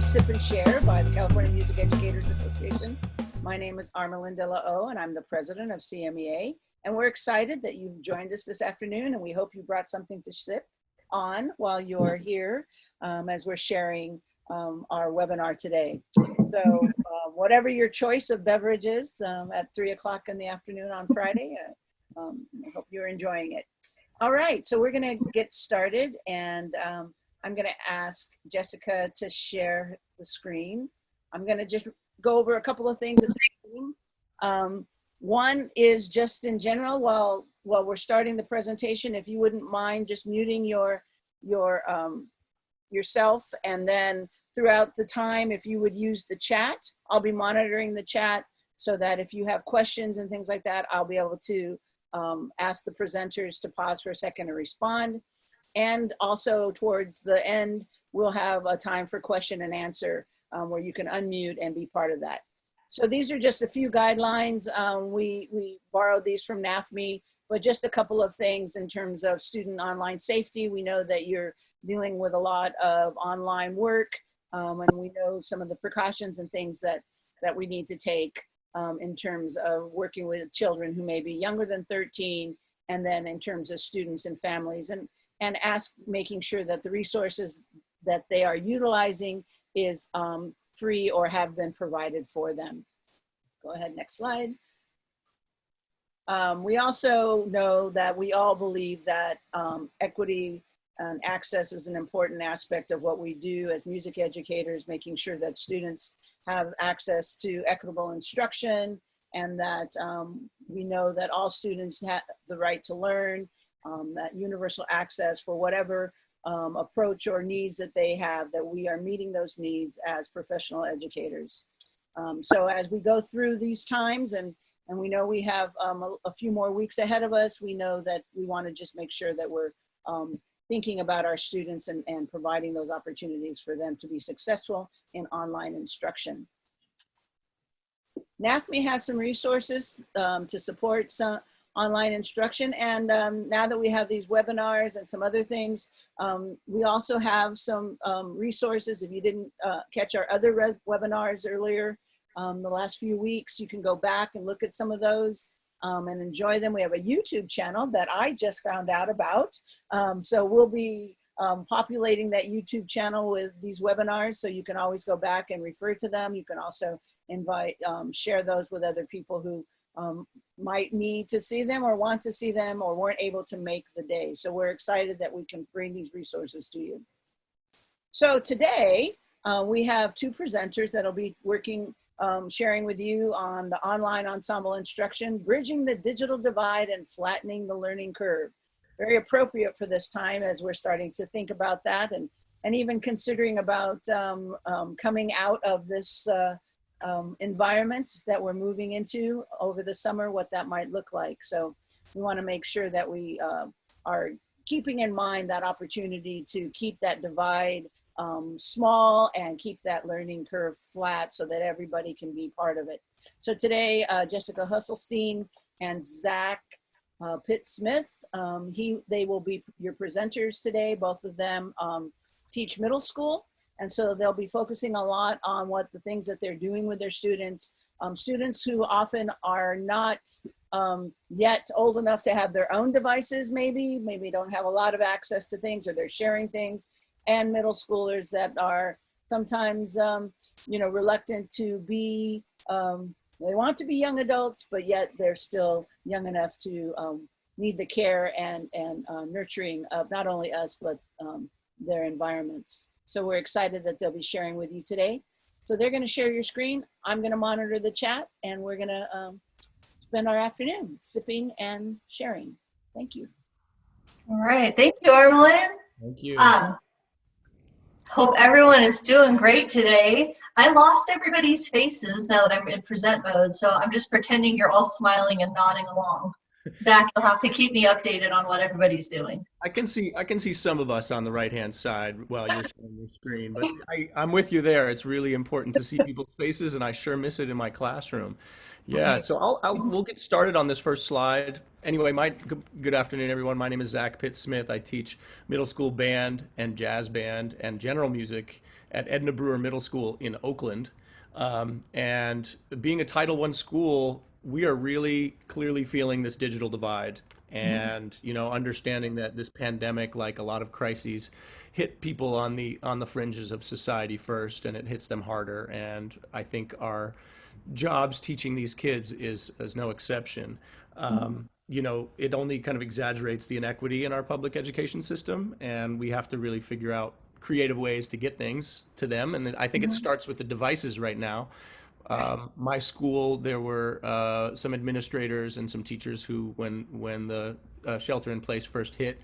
Sip and Share by the California Music Educators Association. My name is Armelinda O, and I'm the president of CMEA. And we're excited that you've joined us this afternoon, and we hope you brought something to sip on while you're here as we're sharing our webinar today. So whatever your choice of beverage is at 3 o'clock in the afternoon on Friday, I hope you're enjoying it. All right, so we're going to get started, and I'm going to ask Jessica to share the screen. I'm going to just go over a couple of things at the beginning. One is just in general, while we're starting the presentation, if you wouldn't mind just muting yourself, and then throughout the time, if you would use the chat, I'll be monitoring the chat so that if you have questions and things like that, I'll be able to ask the presenters to pause for a second to respond. And also towards the end, we'll have a time for question and answer where you can unmute and be part of that. So these are just a few guidelines. We borrowed these from NAFME, but just a couple of things in terms of student online safety. We know that you're dealing with a lot of online work, and we know some of the precautions and things that we need to take in terms of working with children who may be younger than 13, and then in terms of students and families, and making sure that the resources that they are utilizing is free or have been provided for them. Go ahead, next slide. We also know that we all believe that equity and access is an important aspect of what we do as music educators, making sure that students have access to equitable instruction, and that we know that all students have the right to learn, that universal access for whatever approach or needs that they have, that we are meeting those needs as professional educators. So as we go through these times, and we know we have a few more weeks ahead of us, we know that we want to just make sure that we're thinking about our students and providing those opportunities for them to be successful in online instruction. NAFME has some resources to support some online instruction, and now that we have these webinars and some other things, we also have some resources. If you didn't catch our other webinars earlier the last few weeks, you can go back and look at some of those and enjoy them. We have a YouTube channel that I just found out about, so we'll be populating that YouTube channel with these webinars, so you can always go back and refer to them. You can also share those with other people who might need to see them or want to see them or weren't able to make the day. So we're excited that we can bring these resources to you. So today we have two presenters that'll be working, sharing with you on the online ensemble instruction, bridging the digital divide and flattening the learning curve. Very appropriate for this time as we're starting to think about that, and even considering about coming out of this environments that we're moving into over the summer, what that might look like. So we want to make sure that we are keeping in mind that opportunity to keep that divide small and keep that learning curve flat so that everybody can be part of it. So today, Jessica Husselstein and Zack Pitt-Smith, they will be your presenters today. Both of them teach middle school. And so they'll be focusing a lot on what the things that they're doing with their students, students who often are not yet old enough to have their own devices, maybe don't have a lot of access to things, or they're sharing things, and middle schoolers that are sometimes, reluctant to be, they want to be young adults, but yet they're still young enough to need the care and nurturing of not only us, but their environments. So we're excited that they'll be sharing with you today. So they're going to share your screen. I'm going to monitor the chat, and we're going to spend our afternoon sipping and sharing. Thank you. All right. Thank you, Armelin. Thank you. Hope everyone is doing great today. I lost everybody's faces now that I'm in present mode, so I'm just pretending you're all smiling and nodding along. Zach, you'll have to keep me updated on what everybody's doing. I can see some of us on the right-hand side while you're sharing your screen, but I'm with you there. It's really important to see people's faces, and I sure miss it in my classroom. Yeah, so we'll get started on this first slide. Anyway, good afternoon, everyone. My name is Zack Pitt-Smith. I teach middle school band and jazz band and general music at Edna Brewer Middle School in Oakland. And being a Title I school, we are really clearly feeling this digital divide and understanding that this pandemic, like a lot of crises, hit people on the fringes of society first, and it hits them harder. And I think our jobs teaching these kids is no exception. It only kind of exaggerates the inequity in our public education system, and we have to really figure out creative ways to get things to them. And I think it starts with the devices right now. My school, there were some administrators and some teachers who, when the shelter in place first hit,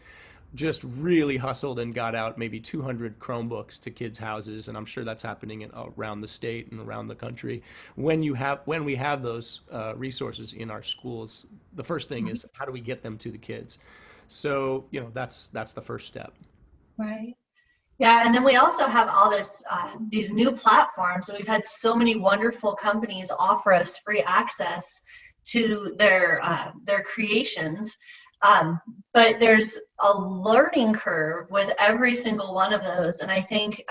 just really hustled and got out maybe 200 Chromebooks to kids' houses, and I'm sure that's happening around the state and around the country. When we have those resources in our schools, the first thing is how do we get them to the kids? So that's the first step. Right. Yeah, and then we also have all these new platforms. So we've had so many wonderful companies offer us free access to their creations. But there's a learning curve with every single one of those. And I think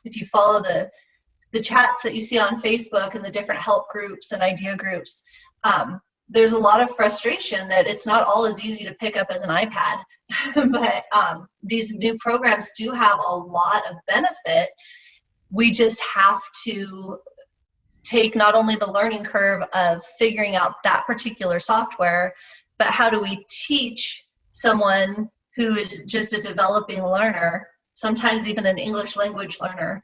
if you follow the chats that you see on Facebook and the different help groups and idea groups, there's a lot of frustration that it's not all as easy to pick up as an iPad. But these new programs do have a lot of benefit. We just have to take not only the learning curve of figuring out that particular software, but how do we teach someone who is just a developing learner, sometimes even an English language learner,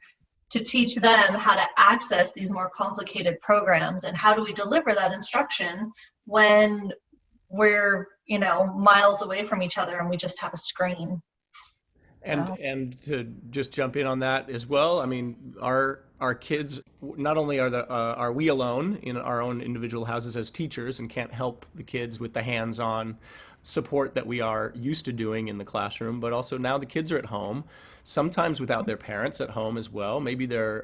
to teach them how to access these more complicated programs, and how do we deliver that instruction when we're miles away from each other and we just have a screen. And to just jump in on that as well, I mean, our kids, not only are we alone in our own individual houses as teachers and can't help the kids with the hands-on support that we are used to doing in the classroom, but also now the kids are at home, sometimes without their parents at home as well. Maybe they're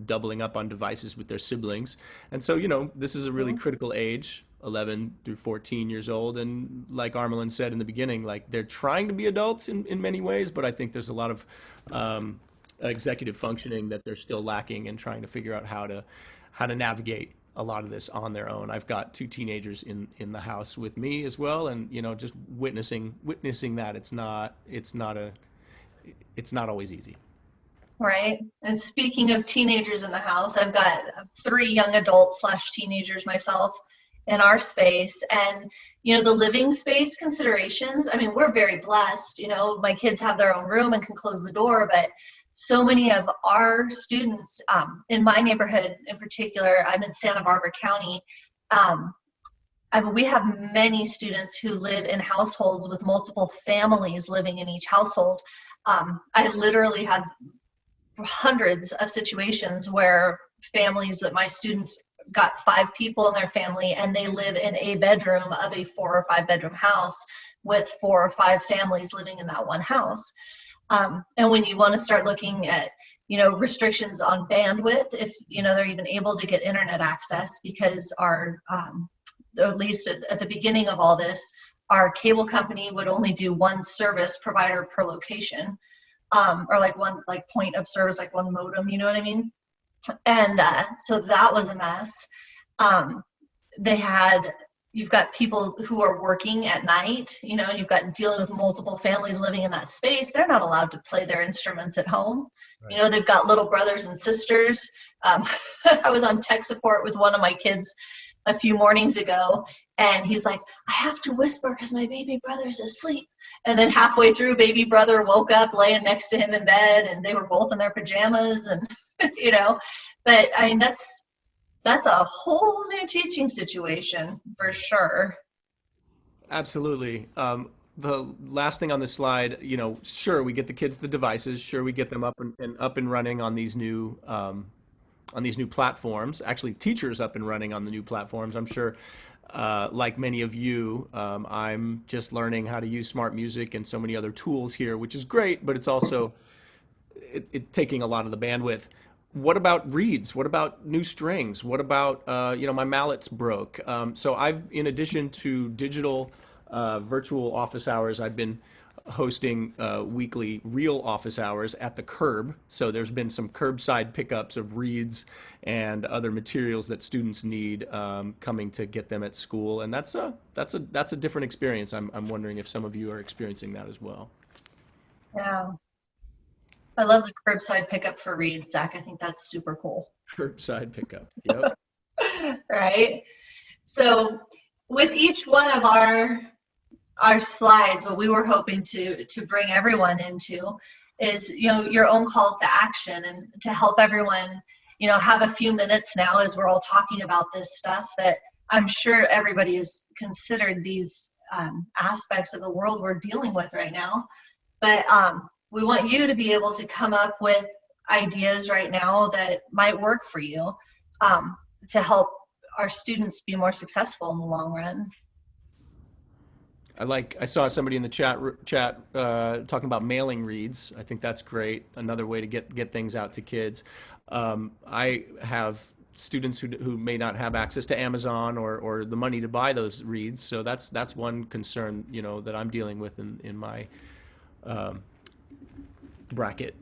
doubling up on devices with their siblings, and so this is a really critical age, 11 through 14 years old. And like Armelin said in the beginning, like they're trying to be adults in many ways, but I think there's a lot of executive functioning that they're still lacking and trying to figure out how to navigate a lot of this on their own. I've got two teenagers in the house with me as well, and just witnessing that it's not always easy. Right. And speaking of teenagers in the house, I've got 3 young adults / teenagers myself in our space. And the living space considerations, I mean, we're very blessed. My kids have their own room and can close the door, but so many of our students in my neighborhood in particular, I'm in Santa Barbara County, we have many students who live in households with multiple families living in each household. I literally had hundreds of situations where families that my students got 5 people in their family, and they live in a bedroom of a 4 or 5 bedroom house with 4 or 5 families living in that one house. And when you want to start looking at, restrictions on bandwidth, if, they're even able to get internet access, because at least at the beginning of all this, our cable company would only do one service provider per location, or one point of service, like one modem, you know what I mean? And so that was a mess. You've got people who are working at night, and you've got dealing with multiple families living in that space. They're not allowed to play their instruments at home. Right. They've got little brothers and sisters. I was on tech support with one of my kids a few mornings ago, and he's like, I have to whisper because my baby brother's asleep. And then halfway through, baby brother woke up laying next to him in bed, and they were both in their pajamas, and but I mean, that's a whole new teaching situation for sure. Absolutely. The last thing on this slide, sure, we get the kids the devices, sure, we get them up and running on these new platforms. Actually, teachers up and running on the new platforms. I'm sure like many of you, I'm just learning how to use smart music and so many other tools here, which is great, but it's also taking a lot of the bandwidth. What about reeds? What about new strings? What about, my mallet's broke. So in addition to digital virtual office hours, I've been hosting weekly real office hours at the curb. So there's been some curbside pickups of reeds and other materials that students need, coming to get them at school, and that's a different experience. I'm wondering if some of you are experiencing that as well. Yeah. I love the curbside pickup for reads, Zach. I think that's super cool. Curbside pickup. Yep. Right. So with each one of our slides, what we were hoping to bring everyone into is, your own calls to action, and to help everyone, have a few minutes now as we're all talking about this stuff, that I'm sure everybody has considered these aspects of the world we're dealing with right now. But we want you to be able to come up with ideas right now that might work for you, to help our students be more successful in the long run. I saw somebody in the chat talking about mailing reads. I think that's great. Another way to get things out to kids. I have students who may not have access to Amazon or the money to buy those reads. So that's one concern, that I'm dealing with in my bracket.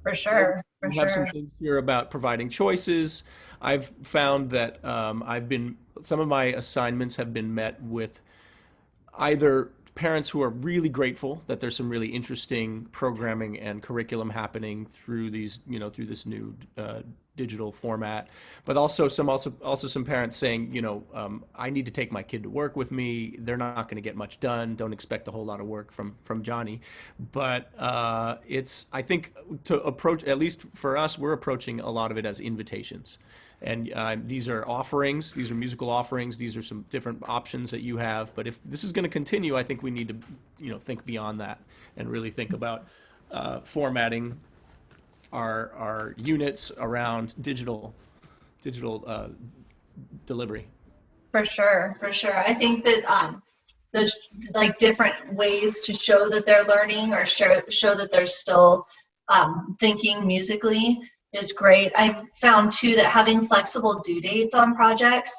For sure. We have some things here about providing choices. I've found that some of my assignments have been met with either parents who are really grateful that there's some really interesting programming and curriculum happening through these, through this new digital format, but also some parents saying, I need to take my kid to work with me. They're not going to get much done. Don't expect a whole lot of work from Johnny. But I think to approach, at least for us, we're approaching a lot of it as invitations. And these are offerings, these are musical offerings, these are some different options that you have. But if this is going to continue, I think we need to, think beyond that and really think about formatting our units around digital delivery. For sure. I think that there's like different ways to show that they're learning, or show that they're still thinking musically, is great. I found too that having flexible due dates on projects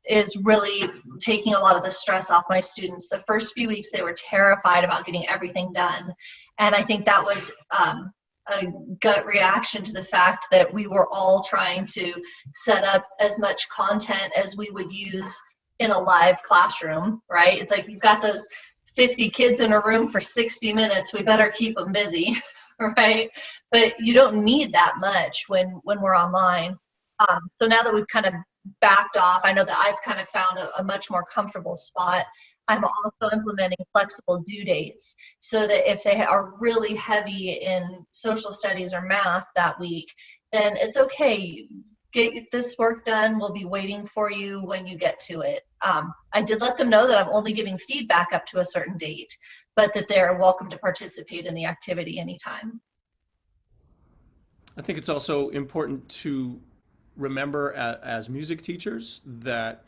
is really taking a lot of the stress off my students. The first few weeks, they were terrified about getting everything done. And I think that was a gut reaction to the fact that we were all trying to set up as much content as we would use in a live classroom, right? It's like, you've got those 50 kids in a room for 60 minutes. We better keep them busy. Right? But you don't need that much when we're online. So now that we've kind of backed off, I know that I've kind of found a much more comfortable spot. I'm also implementing flexible due dates, so that if they are really heavy in social studies or math that week, then it's okay. Get this work done. We'll be waiting for you when you get to it. I did let them know that I'm only giving feedback up to a certain date, but that they're welcome to participate in the activity anytime. I think it's also important to remember as music teachers that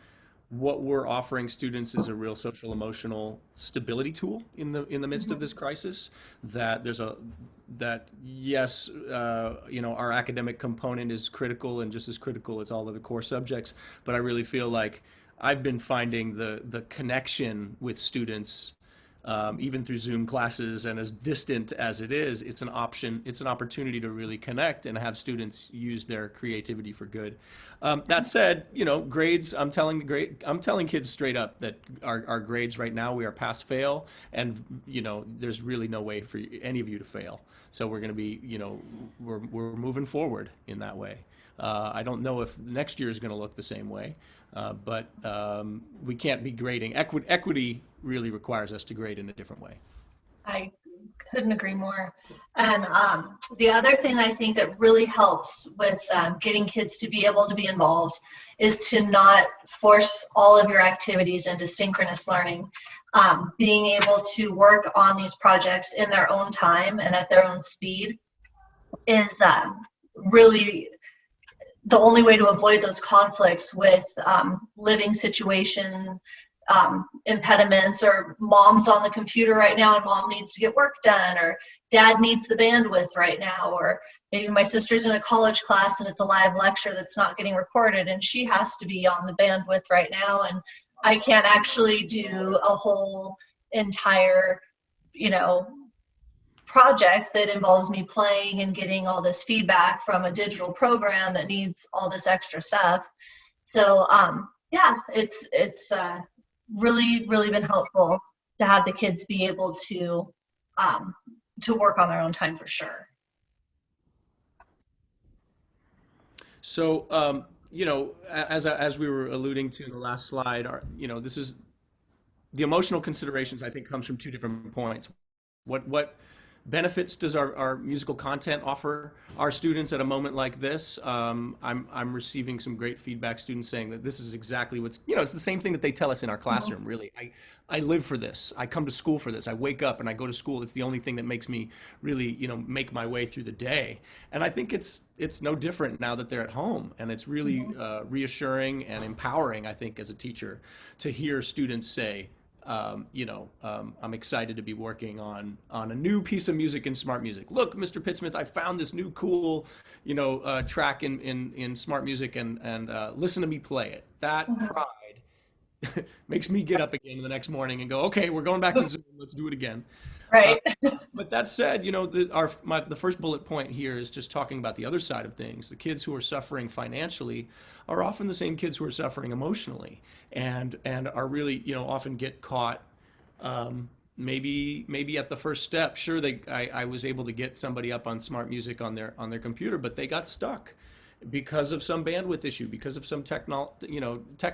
what we're offering students is a real social emotional stability tool in the midst of this crisis. That yes, our academic component is critical, and just as critical as all of the core subjects. But I really feel like I've been finding the connection with students, even through Zoom classes, and as distant as it is, it's an opportunity to really connect and have students use their creativity for good. That said, grades, I'm telling kids straight up that our grades right now, we are pass fail, and there's really no way for any of you to fail. So we're going to be, we're moving forward in that way. I don't know if next year is going to look the same way, but we can't be grading. Equity really requires us to grade in a different way. I couldn't agree more. And the other thing I think that really helps with getting kids to be able to be involved is to not force all of your activities into synchronous learning. Being able to work on these projects in their own time and at their own speed is really the only way to avoid those conflicts with living situation impediments, or mom's on the computer right now and mom needs to get work done, or dad needs the bandwidth right now, or maybe my sister's in a college class and it's a live lecture that's not getting recorded and she has to be on the bandwidth right now, and I can't actually do a whole entire, project that involves me playing and getting all this feedback from a digital program that needs all this extra stuff. So yeah, it's really, really been helpful to have the kids be able to work on their own time, for sure. So, as we were alluding to in the last slide, this is the emotional considerations, I think, comes from two different points. What benefits does our musical content offer our students at a moment like this? I'm receiving some great feedback, students saying that this is exactly it's the same thing that they tell us in our classroom, really. I live for this. I come to school for this. I wake up and I go to school. It's the only thing that makes me really, make my way through the day. And I think it's no different now that they're at home. And it's really reassuring and empowering, I think, as a teacher, to hear students say, I'm excited to be working on a new piece of music in Smart Music. Look, Mr. Pitt-Smith, I found this new cool, track in Smart Music, and listen to me play it. That pride makes me get up again the next morning and go, okay, we're going back to Zoom. Let's do it again. Right. But that said, the first bullet point here is just talking about the other side of things. The kids who are suffering financially are often the same kids who are suffering emotionally, and are really, often get caught, maybe at the first step. Sure, I was able to get somebody up on Smart Music on their computer, but they got stuck because of some bandwidth issue, because of some tech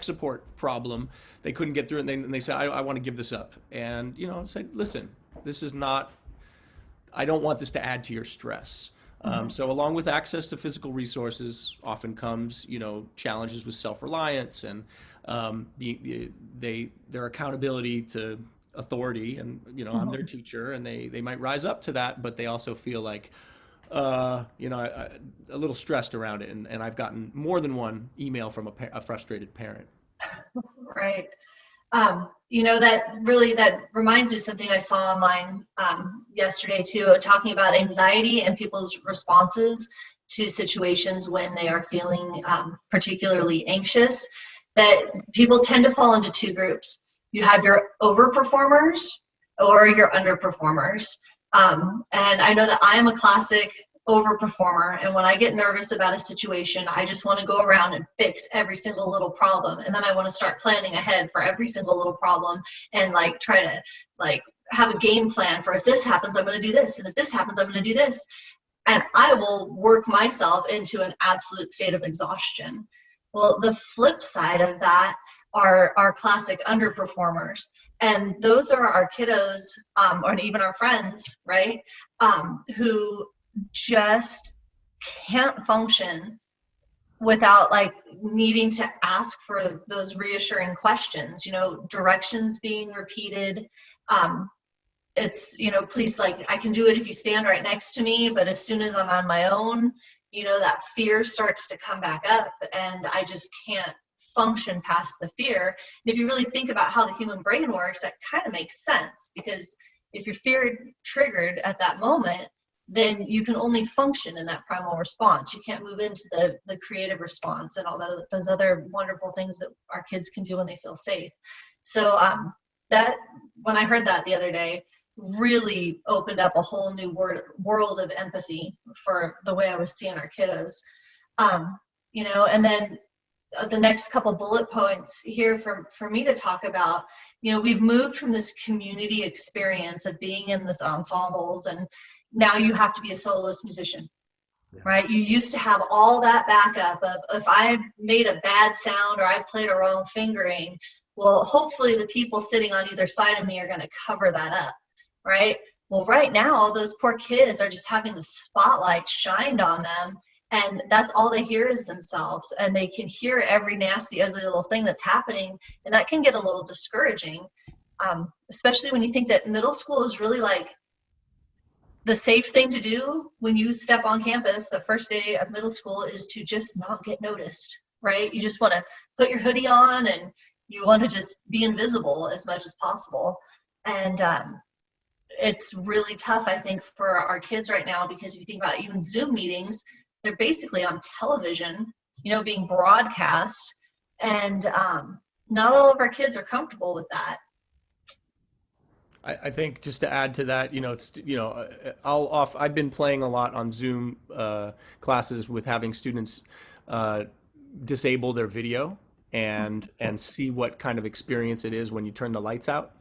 support problem. They couldn't get through it, and they said, I want to give this up. And, say, listen, this is not, I don't want this to add to your stress. So along with access to physical resources often comes, challenges with self-reliance and their accountability to authority. And, I'm their teacher, and they might rise up to that, but they also feel like, a little stressed around it. And I've gotten more than one email from a frustrated parent. Right. That reminds me of something I saw online yesterday too, talking about anxiety and people's responses to situations when they are feeling particularly anxious, that people tend to fall into two groups. You have your overperformers or your underperformers. And I know that I am a classic overperformer, and when I get nervous about a situation, I just want to go around and fix every single little problem, and then I want to start planning ahead for every single little problem, and try to have a game plan for, if this happens I'm going to do this, and if this happens I'm going to do this, and I will work myself into an absolute state of exhaustion. Well, the flip side of that are our classic underperformers, and those are our kiddos, or even our friends, right, who just can't function without needing to ask for those reassuring questions, directions being repeated. It's, please, I can do it if you stand right next to me, but as soon as I'm on my own, that fear starts to come back up, and I just can't function past the fear. And if you really think about how the human brain works, that kind of makes sense, because if you're fear triggered at that moment, then you can only function in that primal response. You can't move into the creative response and all those other wonderful things that our kids can do when they feel safe. So that, when I heard that the other day, really opened up a whole new world of empathy for the way I was seeing our kiddos. And then the next couple bullet points here for me to talk about, we've moved from this community experience of being in this ensembles, and now you have to be a soloist musician, right? You used to have all that backup of, if I made a bad sound or I played a wrong fingering, well, hopefully the people sitting on either side of me are going to cover that up, right? Well, right now, those poor kids are just having the spotlight shined on them, and that's all they hear is themselves, and they can hear every nasty, ugly little thing that's happening, and that can get a little discouraging, especially when you think that middle school is really the safe thing to do when you step on campus the first day of middle school is to just not get noticed, right? You just want to put your hoodie on and you want to just be invisible as much as possible. And it's really tough, I think, for our kids right now, because if you think about even Zoom meetings, they're basically on television, being broadcast, and not all of our kids are comfortable with that. I think just to add to that, I've been playing a lot on Zoom classes with having students disable their video and see what kind of experience it is when you turn the lights out,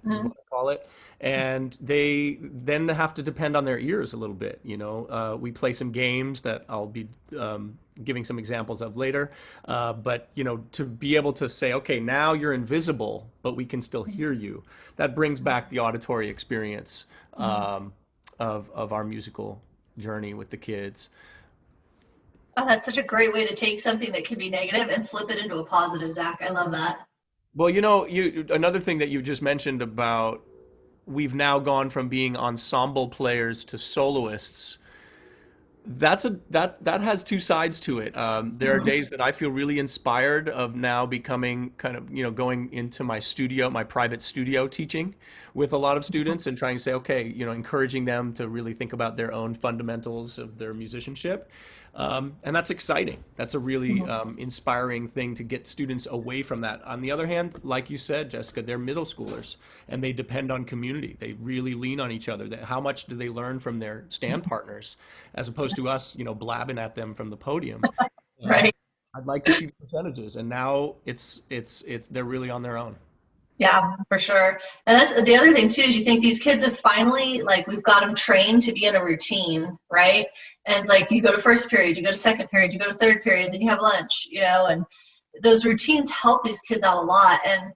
is what I call it. And they then have to depend on their ears a little bit. We play some games that I'll be giving some examples of later. But to be able to say, okay, now you're invisible, but we can still hear you. That brings back the auditory experience of our musical journey with the kids. Oh, that's such a great way to take something that can be negative and flip it into a positive, Zach. I love that. Well, another thing that you just mentioned about, we've now gone from being ensemble players to soloists. That has two sides to it. There are days that I feel really inspired of now becoming kind of, going into my studio, my private studio, teaching with a lot of students and trying to say, okay, encouraging them to really think about their own fundamentals of their musicianship. And that's exciting. That's a really inspiring thing to get students away from that. On the other hand, like you said, Jessica, they're middle schoolers and they depend on community. They really lean on each other. How much do they learn from their stand partners as opposed to us, blabbing at them from the podium? Right. I'd like to see the percentages, and now it's they're really on their own. Yeah, for sure. And that's the other thing too, is you think these kids have finally, we've got them trained to be in a routine, right? And you go to first period, you go to second period, you go to third period, then you have lunch, and those routines help these kids out a lot. And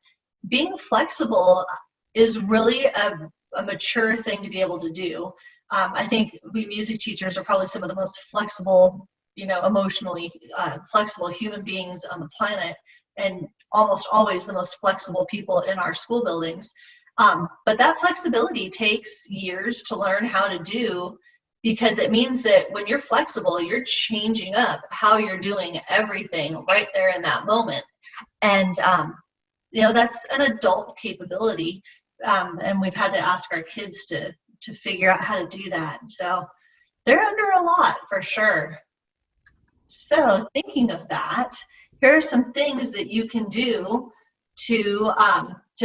being flexible is really a mature thing to be able to do. I think we music teachers are probably some of the most flexible, emotionally flexible human beings on the planet, and almost always the most flexible people in our school buildings. But that flexibility takes years to learn how to do, because it means that when you're flexible, you're changing up how you're doing everything right there in that moment. And, that's an adult capability. And we've had to ask our kids to figure out how to do that. So they're under a lot for sure. So thinking of that, here are some things that you can do to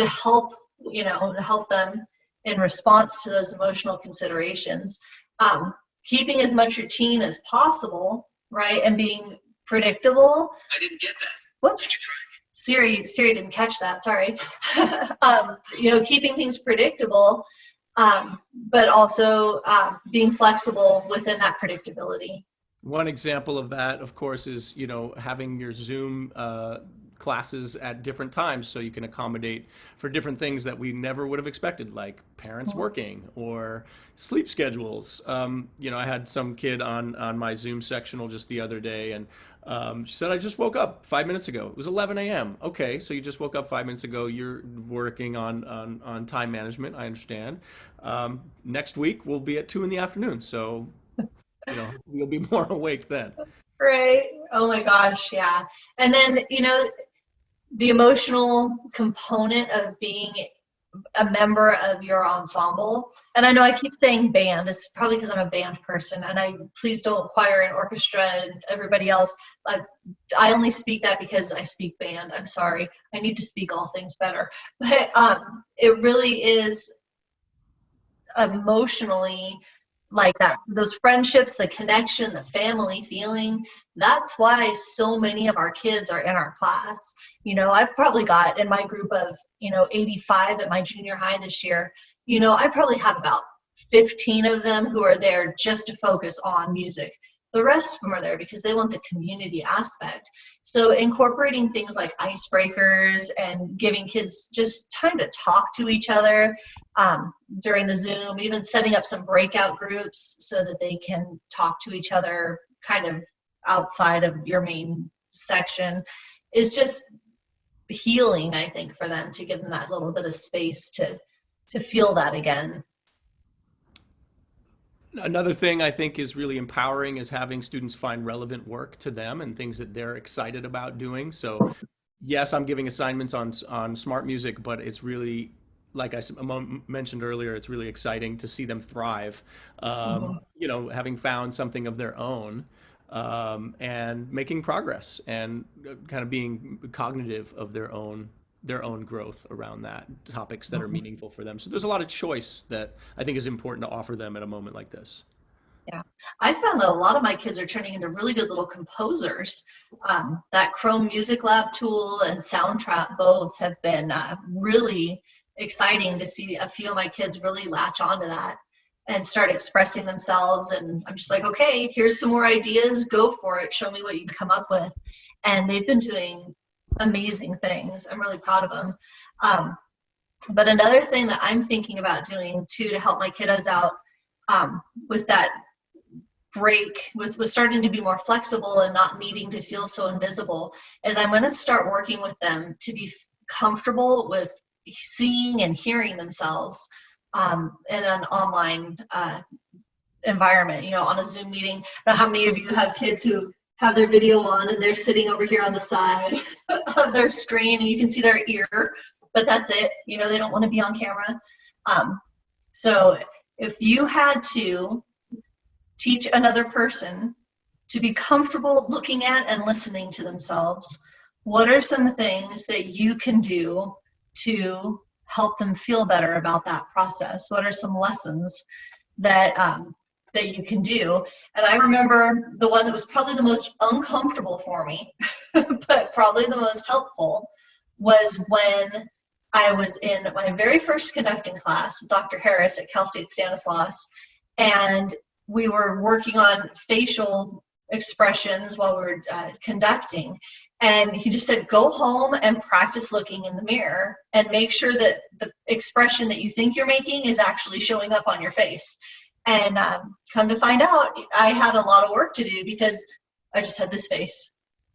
help, to help them in response to those emotional considerations. Keeping as much routine as possible, right? And being predictable. I didn't get that. Whoops. Siri didn't catch that, sorry. Keeping things predictable, but also being flexible within that predictability. One example of that, of course, is, having your Zoom classes at different times so you can accommodate for different things that we never would have expected, like parents working or sleep schedules. I had some kid on my Zoom sectional just the other day, and she said, I just woke up 5 minutes ago. It was 11 a.m. Okay, so you just woke up 5 minutes ago. You're working on time management. I understand. Next week we'll be at 2 p.m. So you'll be more awake then. Right. Oh my gosh. Yeah. And then, the emotional component of being a member of your ensemble. And I know I keep saying band. It's probably because I'm a band person, and please don't choir and orchestra and everybody else. I only speak that because I speak band. I'm sorry. I need to speak all things better. But it really is emotionally that, those friendships, the connection, the family feeling. That's why so many of our kids are in our class. I've probably got, in my group of 85 at my junior high this year, I probably have about 15 of them who are there just to focus on music. The rest of them are there because they want the community aspect. So incorporating things like icebreakers and giving kids just time to talk to each other during the Zoom, even setting up some breakout groups so that they can talk to each other kind of outside of your main section, is just healing, I think, for them, to give them that little bit of space to feel that again. Another thing I think is really empowering is having students find relevant work to them and things that they're excited about doing. So yes, I'm giving assignments on smart music, but it's really, like mentioned earlier, it's really exciting to see them thrive. Mhm. Having found something of their own, and making progress, and kind of being cognitive of their own growth around that topics that are meaningful for them. So there's a lot of choice that I think is important to offer them at a moment like this. Yeah, I found that a lot of my kids are turning into really good little composers. That Chrome Music Lab tool and Soundtrap both have been really exciting to see a few of my kids really latch onto that and start expressing themselves. And I'm just like, okay, here's some more ideas, go for it, show me what you can come up with. And they've been doing amazing things. I'm really proud of them. But another thing that I'm thinking about doing too to help my kiddos out with that break, with starting to be more flexible and not needing to feel so invisible, is I'm going to start working with them to be comfortable with seeing and hearing themselves in an online environment, on a Zoom meeting. I don't know how many of you have kids who have their video on and they're sitting over here on the side of their screen and you can see their ear, but that's it. They don't want to be on camera. So if you had to teach another person to be comfortable looking at and listening to themselves, what are some things that you can do to help them feel better about that process? What are some lessons that you can do? And I remember the one that was probably the most uncomfortable for me, but probably the most helpful, was when I was in my very first conducting class with Dr. Harris at Cal State Stanislaus, and we were working on facial expressions while we were conducting. And he just said, go home and practice looking in the mirror and make sure that the expression that you think you're making is actually showing up on your face. And come to find out, I had a lot of work to do because I just had this face.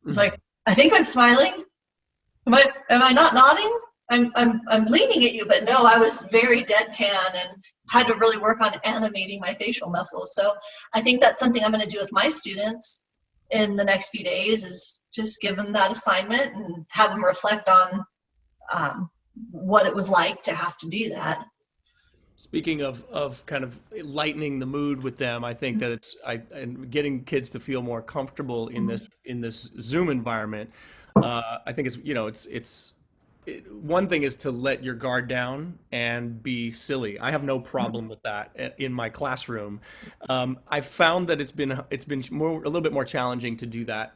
It's like, I think I'm smiling. Am I not nodding? I'm leaning at you, but no, I was very deadpan and had to really work on animating my facial muscles. So I think that's something I'm going to do with my students in the next few days, is just give them that assignment and have them reflect on what it was like to have to do that. Speaking of kind of lightening the mood with them, I think that and getting kids to feel more comfortable in this Zoom environment. I think one thing is to let your guard down and be silly. I have no problem with that in my classroom. I've found that it's been a little bit more challenging to do that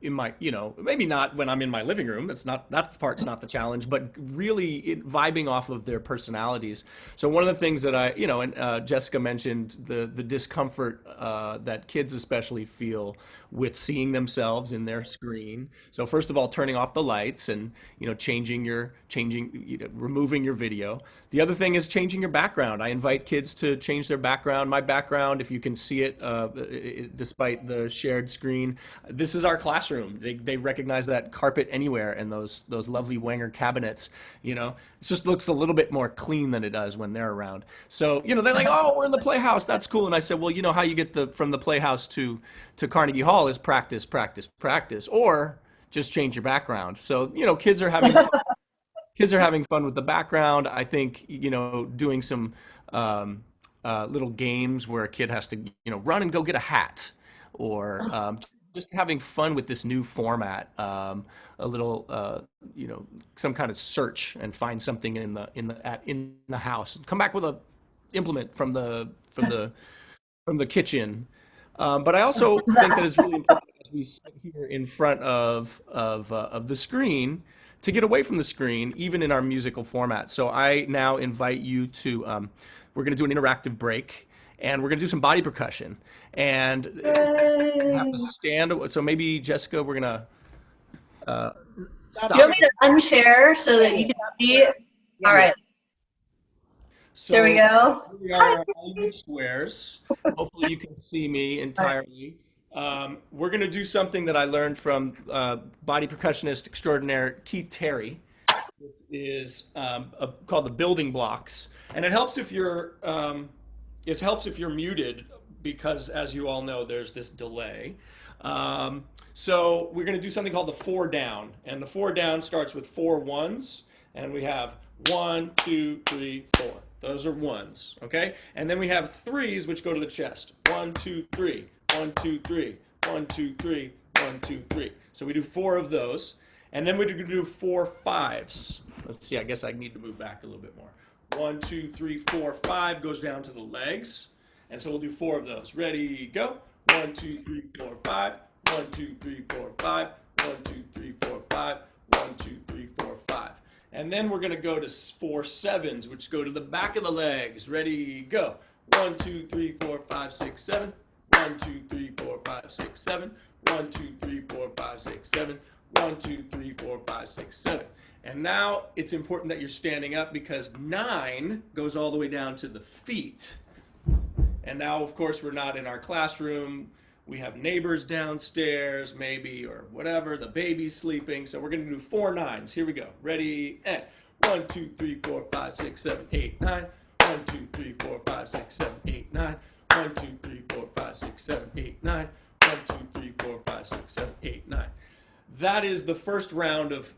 in my, maybe not when I'm in my living room. That part's not the challenge, but really vibing off of their personalities. So one of the things that and Jessica mentioned the discomfort that kids especially feel with seeing themselves in their screen. So first of all, turning off the lights and, removing your video. The other thing is changing your background. I invite kids to change their background. My background, if you can see it, despite the shared screen, this is our classroom. They recognize that carpet anywhere, and those lovely Wenger cabinets. It just looks a little bit more clean than it does when they're around. So they're like, oh, we're in the Playhouse. That's cool. And I said, well, how you get from the Playhouse to Carnegie Hall is practice, practice, practice, or just change your background. So kids are having fun. Kids are having fun with the background. I think doing some little games where a kid has to run and go get a hat, or just having fun with this new format. A little some kind of search and find something in the house. Come back with a implement from the kitchen. But I also think that it's really important as we sit here in front of the screen to get away from the screen, even in our musical format. So I now invite you to, we're going to do an interactive break, and we're going to do some body percussion. And you have to stand. So maybe, Jessica, we're going to stop. Do you want me to unshare so that you can see it? All right. So there we go. Here we are, Hollywood Squares. Hopefully you can see me entirely. We're going to do something that I learned from body percussionist extraordinaire Keith Terry. It is called the building blocks. And it helps if you're it helps if you're muted because, as you all know, there's this delay. So we're going to do something called the 4 down, and the 4 down starts with 4 ones, and we have 1, 2, 3, 4. Those are ones, okay? And then we have 3s, which go to the chest. 1, 2, 3. 1, 2, 3. 1, 2, 3. 1, 2, 3. So we do 4 of those, and then we're going to do 4 5s. Let's see. I guess I need to move back a little bit more. 1, 2, 3, 4, 5 goes down to the legs, and so we'll do 4 of those. Ready, go. 1, 2, 3, 4, 5. 1, 2, 3, 4, 5. 1, 2, 3, 4, 5. 1, 2, 3, 4, 5. And then we're going to go to 4 7s, which go to the back of the legs. Ready, go. 1, 2, 3, 4, 5, 6, 7. 1, 2, 3, 4, 5, 6, 7. 1, 2, 3, 4, 5, 6, 7. 1, 2, 3, 4, 5, 6, 7. And now it's important that you're standing up because 9 goes all the way down to the feet. And now, of course, we're not in our classroom. We have neighbors downstairs, maybe, or whatever. The baby's sleeping. So we're going to do 4 9s. Here we go. Ready, and 1, 2, 3, 4, 5, 6, 7, 8, 9. 1, 2, 3, 4, 5, 6, 7, 8, 9. 1, 2, 3, 4, 5, 6, 7, 8, 9. 1, 2, 3, 4, 5, 6, 7, 8, 9. That is the first round of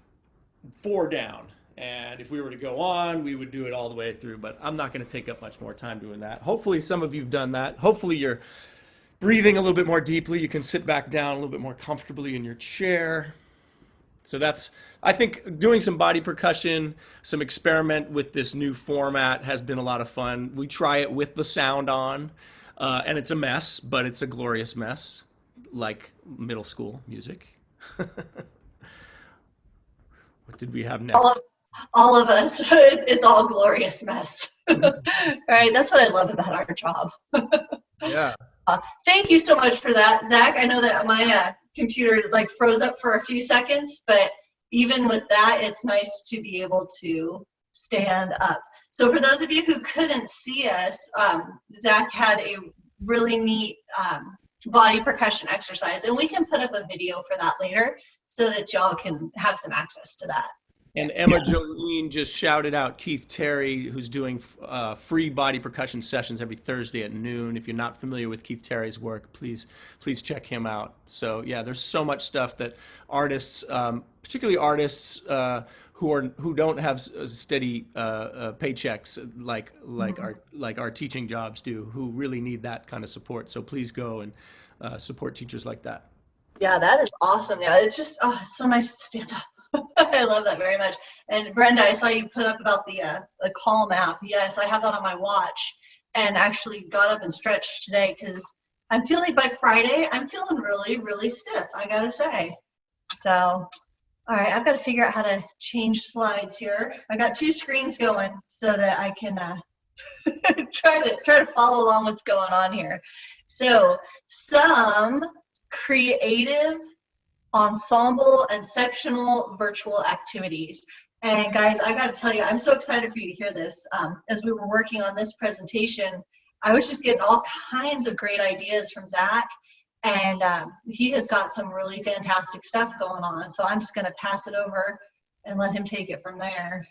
4 down. And if we were to go on, we would do it all the way through. But I'm not going to take up much more time doing that. Hopefully some of you have done that. Hopefully you're breathing a little bit more deeply. You can sit back down a little bit more comfortably in your chair. So that's, I think, doing some body percussion, some experiment with this new format has been a lot of fun. We try it with the sound on, and it's a mess, but it's a glorious mess, like middle school music. What did we have next? All of us. It's all glorious mess. All right, that's what I love about our job. Yeah. Thank you so much for that, Zach. I know that my computer like froze up for a few seconds, but even with that, it's nice to be able to stand up. So for those of you who couldn't see us, Zach had a really neat body percussion exercise, and we can put up a video for that later so that y'all can have some access to that. And Emma Jolene just shouted out Keith Terry, who's doing free body percussion sessions every Thursday at noon. If you're not familiar with Keith Terry's work, please check him out. So yeah, there's so much stuff that artists, particularly artists who don't have steady paychecks like our teaching jobs do, who really need that kind of support. So please go and support teachers like that. Yeah, that is awesome. Yeah, it's just it's so nice to stand up. I love that very much. And Brenda, I saw you put up about the Calm app. Yes, I have that on my watch, and actually got up and stretched today because I'm feeling by Friday I'm feeling really, really stiff, I gotta say. So, all right, I've got to figure out how to change slides here. I got 2 screens going so that I can try to follow along what's going on here. So, some creative ensemble and sectional virtual activities. And guys, I got to tell you, I'm so excited for you to hear this. As we were working on this presentation, I was just getting all kinds of great ideas from Zack, and he has got some really fantastic stuff going on. So I'm just going to pass it over and let him take it from there.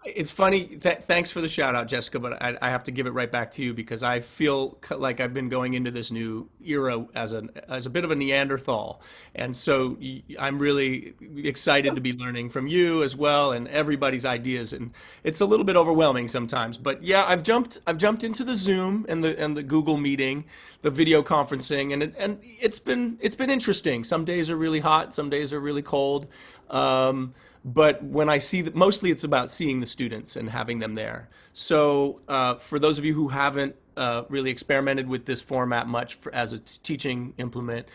It's funny. Thanks for the shout out, Jessica, but I have to give it right back to you because I feel like I've been going into this new era as a bit of a Neanderthal, and so I'm really excited to be learning from you as well and everybody's ideas. And it's a little bit overwhelming sometimes, but yeah, I've jumped into the Zoom and the Google meeting, the video conferencing, and it's been interesting. Some days are really hot, some days are really cold. But when I see that, mostly it's about seeing the students and having them there. So for those of you who haven't really experimented with this format much as a teaching implement,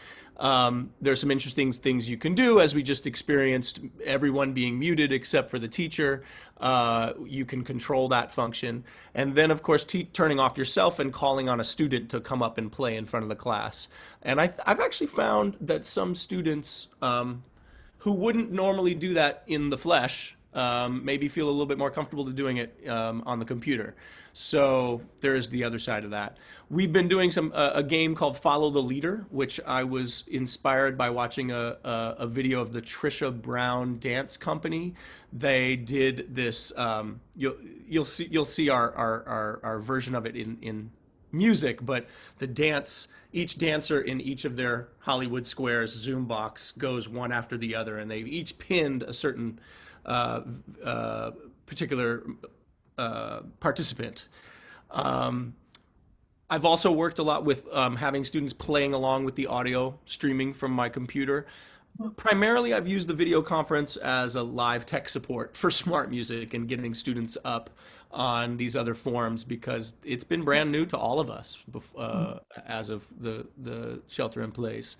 there's some interesting things you can do, as we just experienced, everyone being muted except for the teacher. You can control that function. And then, of course, turning off yourself and calling on a student to come up and play in front of the class. And I've actually found that some students who wouldn't normally do that in the flesh, maybe feel a little bit more comfortable to doing it on the computer. So there's the other side of that. We've been doing a game called Follow the Leader, which I was inspired by watching a video of the Trisha Brown Dance Company. They did this. You'll see our version of it in music, but the dance, each dancer in each of their Hollywood Squares Zoom box goes one after the other, and they've each pinned a certain uh, particular participant. Um, I've also worked a lot with having students playing along with the audio streaming from my computer. Primarily, I've used the video conference as a live tech support for smart music and getting students up on these other forums because it's been brand new to all of us as of the shelter in place.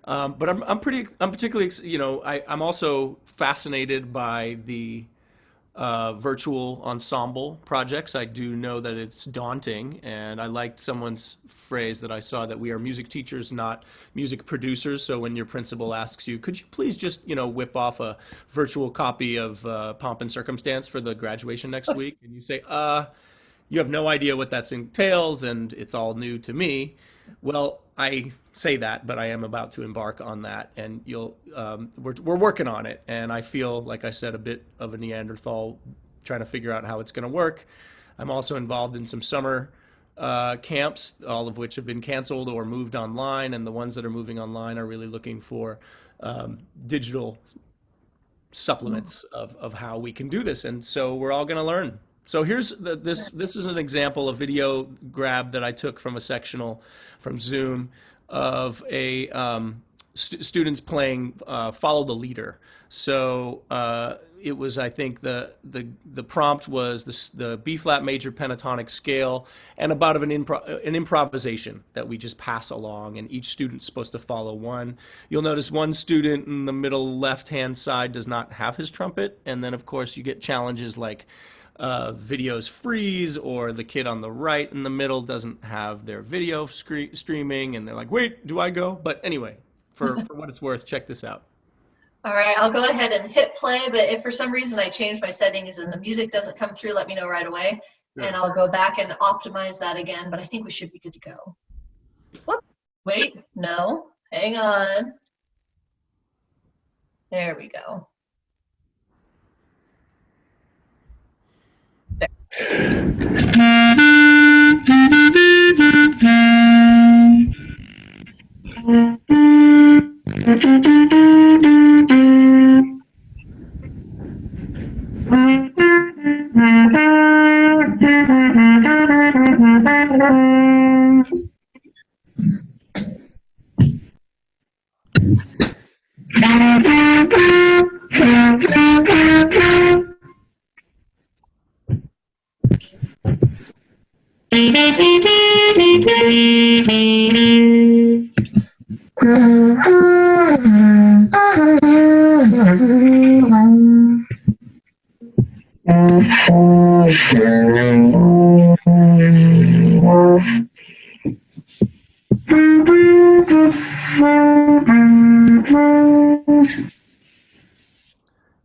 But I'm particularly, I'm also fascinated by the virtual ensemble projects. I do know that it's daunting, and I liked someone's phrase that I saw that we are music teachers, not music producers. So when your principal asks you, could you please just, whip off a virtual copy of Pomp and Circumstance for the graduation next week? And you say, you have no idea what that entails, and it's all new to me. Well, I say that, but I am about to embark on that, and we're working on it. And I feel, like I said, a bit of a Neanderthal trying to figure out how it's going to work. I'm also involved in some summer camps, all of which have been canceled or moved online, and the ones that are moving online are really looking for digital supplements of how we can do this. And so we're all going to learn. So here's this is an example, a video grab that I took from a sectional from Zoom of a students playing Follow the Leader. So it was, I think the prompt was the B flat major pentatonic scale and about an improvisation that we just pass along, and each student's supposed to follow one. You'll notice one student in the middle left hand side does not have his trumpet, and then of course you get challenges like videos freeze, or the kid on the right in the middle doesn't have their video streaming, and they're like, wait, do I go? But anyway, for what it's worth, check this out. All right, I'll go ahead and hit play, but if for some reason I change my settings and the music doesn't come through, let me know right away. Sure. And I'll go back and optimize that again, but I think we should be good to go. Whoop. Wait, no, hang on. There we go.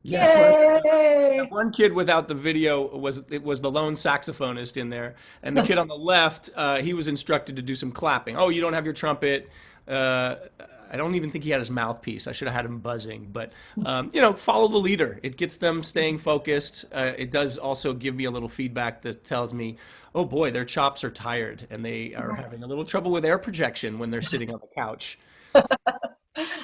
Yes, that one kid without the video was the lone saxophonist in there, and the kid on the left, he was instructed to do some clapping. Oh, you don't have your trumpet. I don't even think he had his mouthpiece. I should have had him buzzing, but follow the leader. It gets them staying focused. It does also give me a little feedback that tells me, oh boy, their chops are tired and they are having a little trouble with air projection when they're sitting on the couch.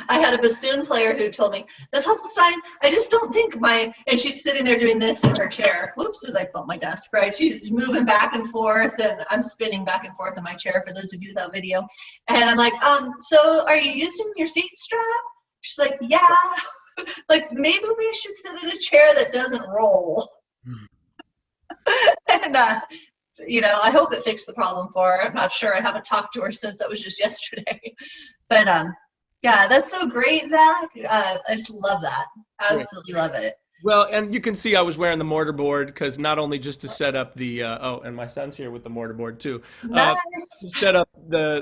I had a bassoon player who told me, Miss Husselstein, I just don't think and she's sitting there doing this in her chair. Whoops, as I bump my desk, right? She's moving back and forth, and I'm spinning back and forth in my chair for those of you without video. And I'm like, so are you using your seat strap? She's like, yeah. Like, maybe we should sit in a chair that doesn't roll. And, I hope it fixed the problem for her. I'm not sure. I haven't talked to her since. That was just yesterday. But, yeah, that's so great, Zach. I just love that. Absolutely love it. Well, and you can see I was wearing the mortarboard because not only just to set up the and my son's here with the mortarboard too. Nice. To set up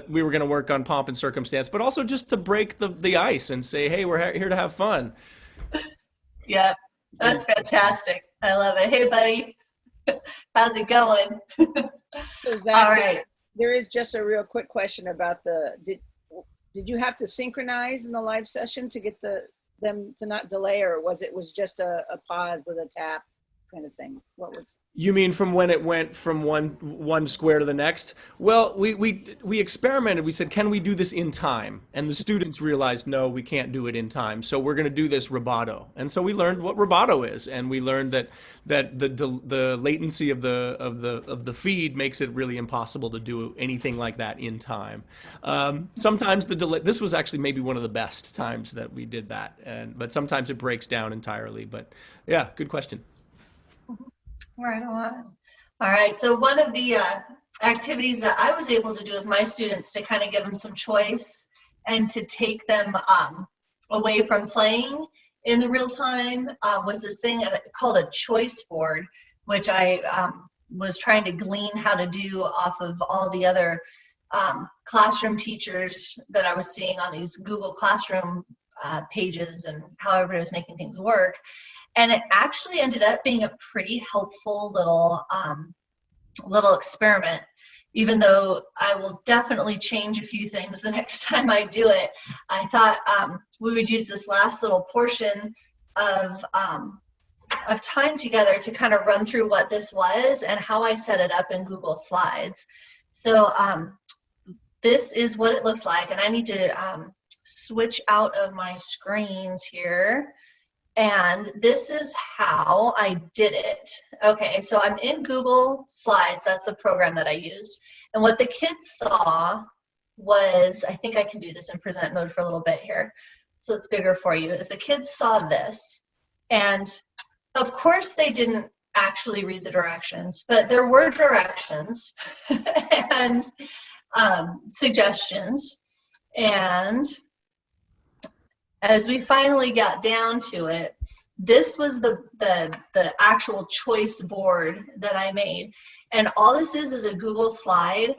we were going to work on Pomp and Circumstance, but also just to break the ice and say, hey, we're here to have fun. Yeah, that's fantastic. I love it. Hey, buddy, how's it going? So Zach, all right. There is just a real quick question about did you have to synchronize in the live session to get them to not delay, or was just a pause with a tap kind of thing? What was? You mean from when it went from one square to the next? Well, we experimented. We said, can we do this in time? And the students realized, no, we can't do it in time. So we're going to do this rubato. And so we learned what rubato is, and we learned that the latency of the feed makes it really impossible to do anything like that in time. Sometimes the delay. This was actually maybe one of the best times that we did that, but sometimes it breaks down entirely. But yeah, good question. Right on. All right, so one of the activities that I was able to do with my students to kind of give them some choice and to take them away from playing in the real time was this thing called a choice board, which I was trying to glean how to do off of all the other classroom teachers that I was seeing on these Google Classroom pages and how everybody was making things work. And it actually ended up being a pretty helpful little experiment, even though I will definitely change a few things the next time I do it. I thought we would use this last little portion of time together to kind of run through what this was and how I set it up in Google Slides. So this is what it looked like, and I need to switch out of my screens here. And this is how I did it. Okay, so I'm in Google Slides. That's the program that I used. And what the kids saw was, I think I can do this in present mode for a little bit here, so it's bigger for you, is the kids saw this. And of course they didn't actually read the directions, but there were directions and suggestions. And as we finally got down to it, this was the actual choice board that I made. And all this is a Google slide,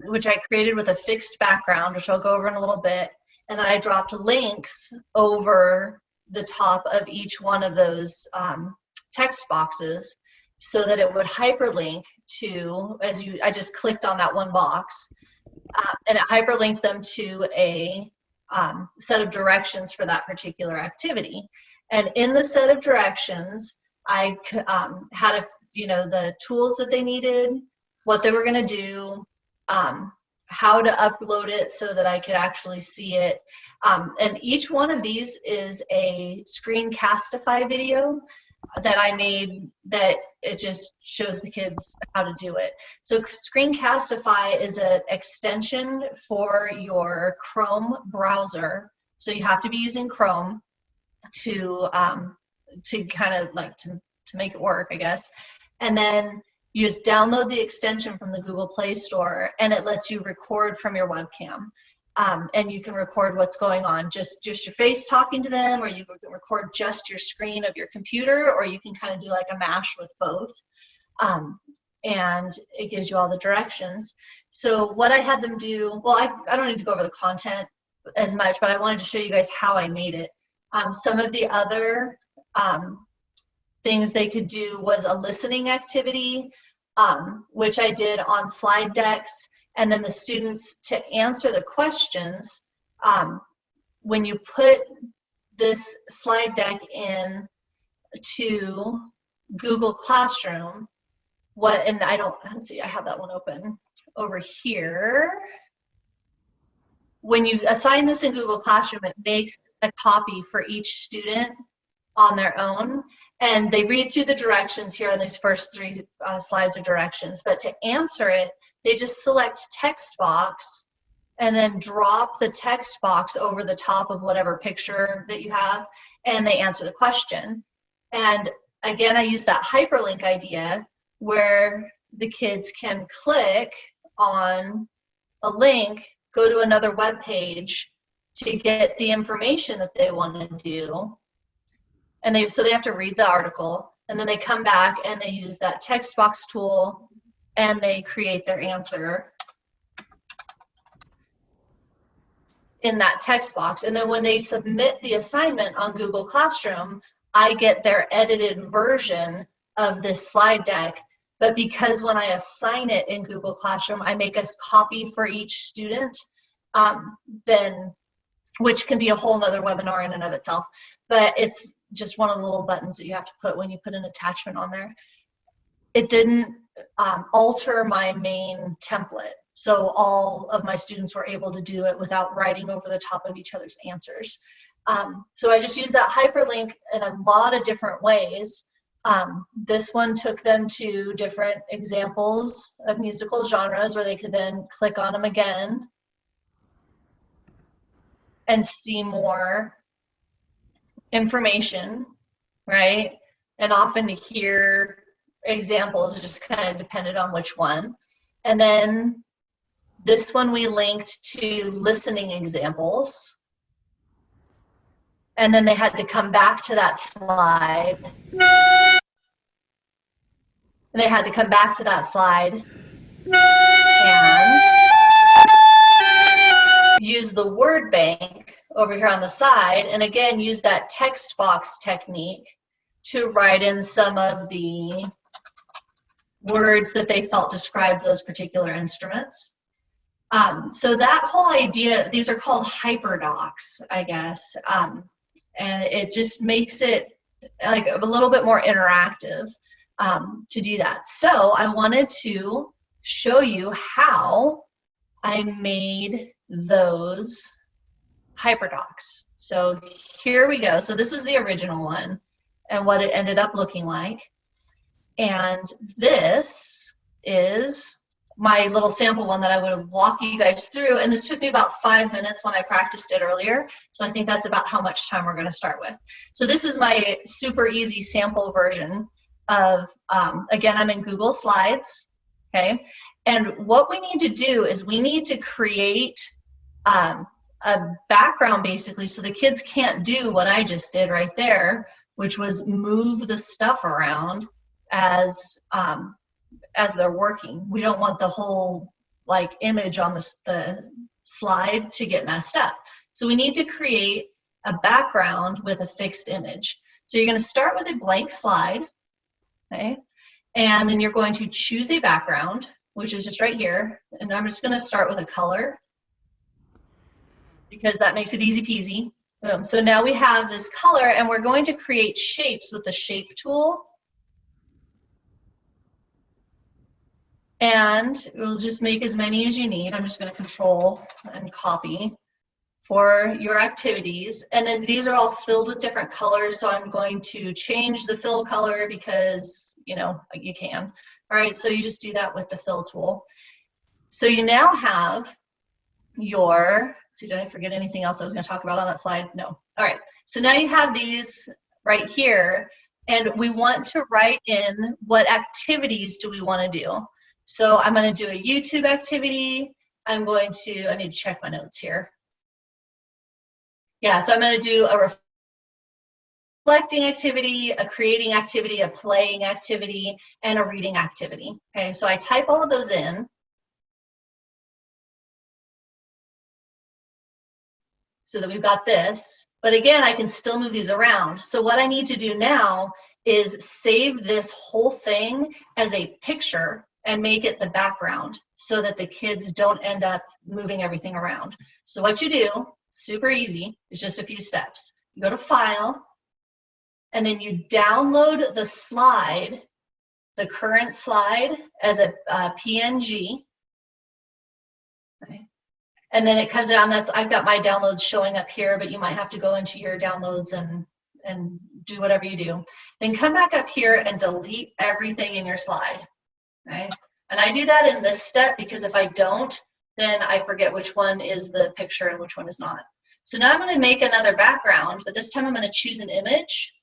which I created with a fixed background, which I'll go over in a little bit. And then I dropped links over the top of each one of those text boxes so that it would hyperlink to, I just clicked on that one box, and it hyperlinked them to a set of directions for that particular activity. And in the set of directions, I had the tools that they needed, what they were going to do, how to upload it so that I could actually see it. And each one of these is a Screencastify video that I made that it just shows the kids how to do it. So Screencastify is an extension for your Chrome browser. So you have to be using Chrome to kind of like to make it work, I guess. And then you just download the extension from the Google Play Store, and it lets you record from your webcam. And you can record what's going on, just your face talking to them, or you can record just your screen of your computer, or you can kind of do like a mash with both. And it gives you all the directions. So what I had them do, well, I don't need to go over the content as much, but I wanted to show you guys how I made it. Some of the other things they could do was a listening activity, which I did on slide decks. And then the students, to answer the questions, when you put this slide deck in to Google Classroom, let's see, I have that one open over here. When you assign this in Google Classroom, it makes a copy for each student on their own. And they read through the directions here on these first three slides of directions. But to answer it, they just select text box and then drop the text box over the top of whatever picture that you have, and they answer the question. And again, I use that hyperlink idea where the kids can click on a link, go to another web page to get the information that they want to do. And so they have to read the article, and then they come back and they use that text box tool and they create their answer in that text box. And then when they submit the assignment on Google Classroom, I get their edited version of this slide deck. But because when I assign it in Google Classroom, I make a copy for each student, then, which can be a whole nother webinar in and of itself. But just one of the little buttons that you have to put when you put an attachment on there. It didn't alter my main template. So all of my students were able to do it without writing over the top of each other's answers. So I just used that hyperlink in a lot of different ways. This one took them to different examples of musical genres where they could then click on them again and see more information, right? And often to hear examples, it just kind of depended on which one. And then this one we linked to listening examples. And then they had to come back to that slide. And they had to come back to that slide and use the word bank over here on the side. And again, use that text box technique to write in some of the words that they felt described those particular instruments. So that whole idea, these are called hyperdocs, I guess. And it just makes it like a little bit more interactive to do that. So I wanted to show you how I made those hyperdocs. So here we go. So this was the original one and what it ended up looking like. And this is my little sample one that I would walk you guys through. And this took me about 5 minutes when I practiced it earlier. So I think that's about how much time we're going to start with. So this is my super easy sample version of, again, I'm in Google Slides, okay? And what we need to do is we need to create a background basically so the kids can't do what I just did right there, which was move the stuff around as they're working. We don't want the whole like image on the slide to get messed up. So we need to create a background with a fixed image. So you're going to start with a blank slide, okay? And then you're going to choose a background, which is just right here. And I'm just going to start with a color because that makes it easy peasy. Boom. So now we have this color and we're going to create shapes with the shape tool. And we'll just make as many as you need. I'm just going to control and copy for your activities. And then these are all filled with different colors. So I'm going to change the fill color because, you know, you can. All right, so you just do that with the fill tool. So you now have your, let's see, did I forget anything else I was going to talk about on that slide? No. All right, so now you have these right here. And we want to write in what activities do we want to do. So I'm going to do a YouTube activity. I need to check my notes here. Yeah, so I'm going to do a reflecting activity, a creating activity, a playing activity, and a reading activity. Okay, so I type all of those in. So that we've got this. But again, I can still move these around. So what I need to do now is save this whole thing as a picture and make it the background so that the kids don't end up moving everything around. So what you do, super easy, is just a few steps. You go to File, and then you download the slide, the current slide, as a PNG. Okay. And then it comes down, I've got my downloads showing up here, but you might have to go into your downloads and do whatever you do. Then come back up here and delete everything in your slide. Right? And I do that in this step because if I don't, then I forget which one is the picture and which one is not. So now I'm going to make another background, but this time I'm going to choose an image.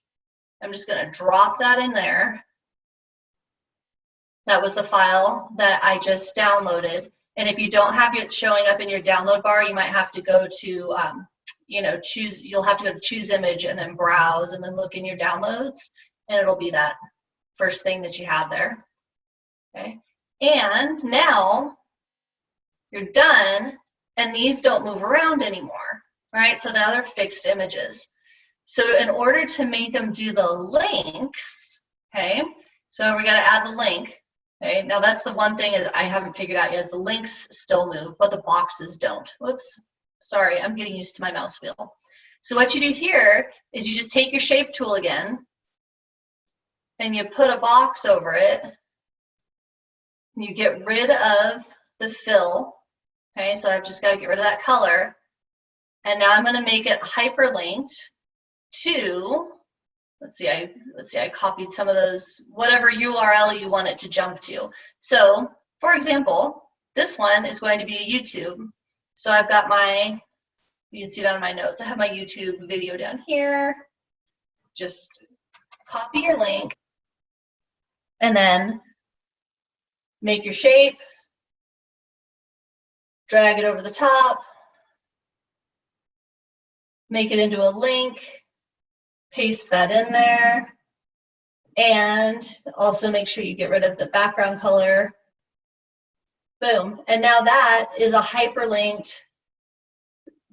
I'm just going to drop that in there. That was the file that I just downloaded. And if you don't have it showing up in your download bar, you might have to go to, you'll have to go to choose image and then browse and then look in your downloads and it'll be that first thing that you have there. Okay, and now you're done and these don't move around anymore, right? So now they're fixed images. So in order to make them do the links, okay, so we got to add the link. Okay, now that's the one thing is I haven't figured out yet is the links still move, but the boxes don't. Whoops, sorry, I'm getting used to my mouse wheel. So what you do here is you just take your shape tool again and you put a box over it. You get rid of the fill. Okay, so I've just got to get rid of that color. And now I'm going to make it hyperlinked to, let's see, I copied some of those, whatever URL you want it to jump to. So, for example, this one is going to be a YouTube. So I've got my, you can see that on my notes. I have my YouTube video down here. Just copy your link and then make your shape, drag it over the top, make it into a link, paste that in there, and also make sure you get rid of the background color. Boom. And now that is a hyperlinked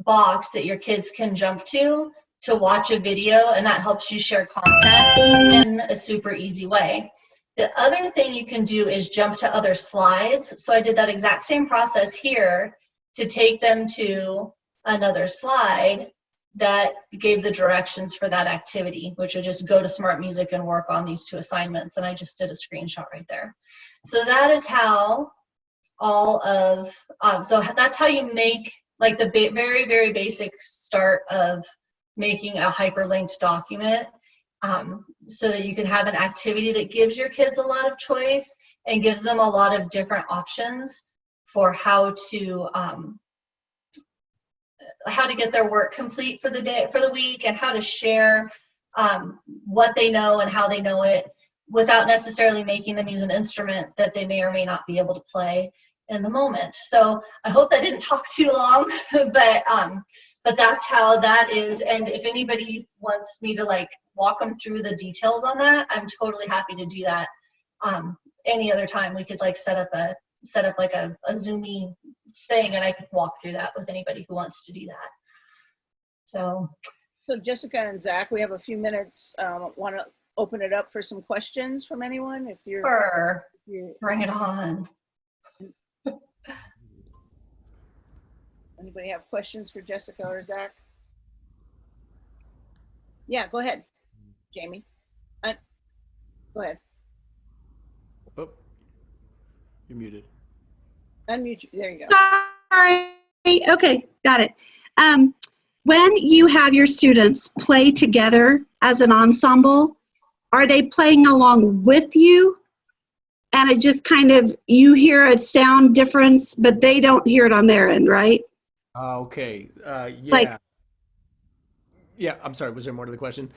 box that your kids can jump to watch a video, and that helps you share content in a super easy way. The other thing you can do is jump to other slides. So I did that exact same process here to take them to another slide that gave the directions for that activity, which would just go to Smart Music and work on these 2 assignments. And I just did a screenshot right there. So that is how all of, so that's how you make like the very, very basic start of making a hyperlinked document, so that you can have an activity that gives your kids a lot of choice and gives them a lot of different options for how to get their work complete for the day, for the week, and how to share what they know and how they know it without necessarily making them use an instrument that they may or may not be able to play in the moment. So I hope that didn't talk too long, but that's how that is. And if anybody wants me to like walk them through the details on that, I'm totally happy to do that. Any other time we could like set up like a Zoomy thing, and I could walk through that with anybody who wants to do that. So Jessica and Zach, we have a few minutes. Want to open it up for some questions from anyone? If you're, sure. Bring it on. Anybody have questions for Jessica or Zach? Yeah, go ahead, Jamie. Go ahead. Oh, you're muted. Unmute you. There you go. Sorry. Okay, got it. When you have your students play together as an ensemble, are they playing along with you? And it just kind of, you hear a sound difference, but they don't hear it on their end, right? Okay. Yeah. Like, yeah. I'm sorry. Was there more to the question?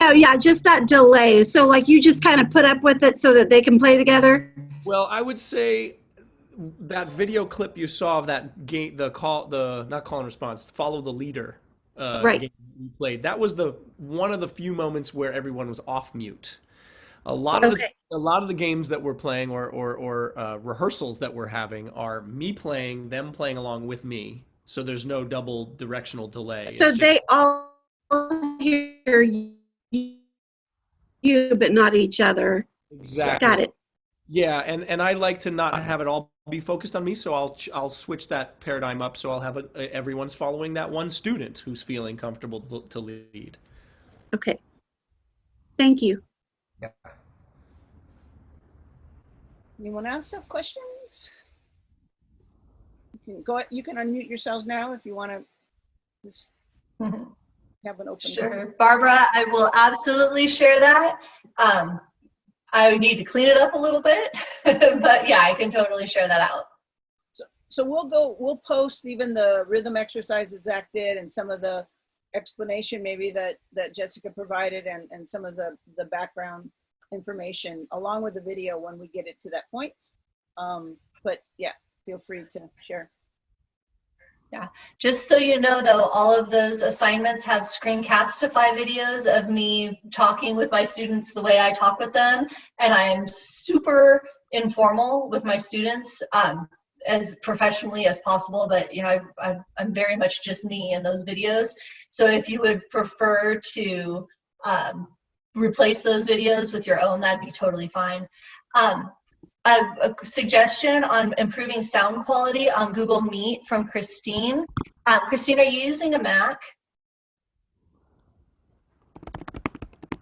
oh yeah, just that delay. So like you just kind of put up with it so that they can play together? Well, I would say that video clip you saw of that game, not call and response, follow the leader Right. game we played. That was one of the few moments where everyone was off mute. A lot of the games that we're playing or rehearsals that we're having are me playing, them playing along with me. So there's no double directional delay. So they all hear you, but not each other. Exactly. Got it. Yeah, and I like to not have it all be focused on me, so I'll switch that paradigm up. So I'll have everyone's following that one student who's feeling comfortable to lead. Okay. Thank you. Yeah. Anyone else have questions? You can unmute yourselves now if you want to just have an open. Sure. Barbara, I will absolutely share that. I need to clean it up a little bit, but yeah, I can totally share that out. So we'll post even the rhythm exercises Zach did and some of the explanation maybe that Jessica provided and some of the background information along with the video when we get it to that point. But yeah, feel free to share. Yeah, just so you know though, all of those assignments have Screencastify videos of me talking with my students the way I talk with them, and I am super informal with my students, as professionally as possible, but you know, I'm very much just me in those videos. So if you would prefer to replace those videos with your own, that'd be totally fine. A suggestion on improving sound quality on Google Meet from Christine. Christine, are you using a Mac?